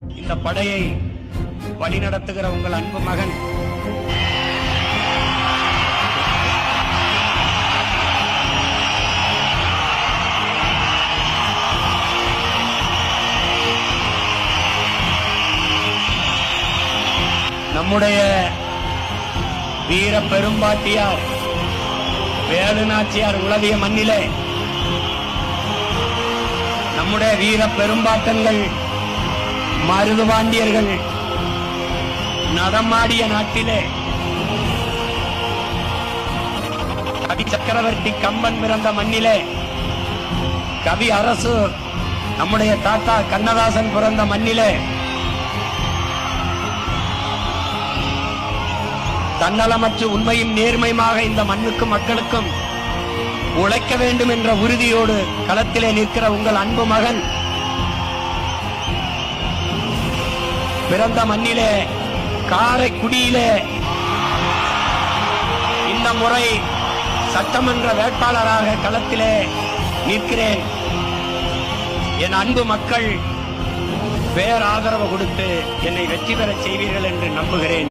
இந்த படையை வழிநடத்துகிற உங்கள் அன்பு மகன் நம்முடைய வீர பெரும்பாட்டியார் வேலுநாச்சியார் உலவிய மண்ணிலே நம்முடைய வீர பெரும்பாட்டங்கள் மருதுபாண்டியர்கள் நடமாடிய நாட்டிலே கவி சக்கரவர்த்தி கம்பன் பிறந்த மண்ணிலே கவி அரசு நம்முடைய தாத்தா கண்ணதாசன் பிறந்த மண்ணிலே தன்னலமற்று உண்மையும் நேர்மையுமாக இந்த மண்ணுக்கும் மக்களுக்கும் உழைக்க வேண்டும் என்ற உறுதியோடு களத்திலே நிற்கிற உங்கள் அன்பு மகன் பிறந்த மண்ணிலே காரைக்குடியிலே இந்த முறை சட்டமன்ற வேட்பாளராக களத்திலே நிற்கிறேன். என் அன்பு மக்கள் பேராதரவு கொடுத்து என்னை வெற்றி பெறச் செய்வீர்கள் என்று நம்புகிறேன்.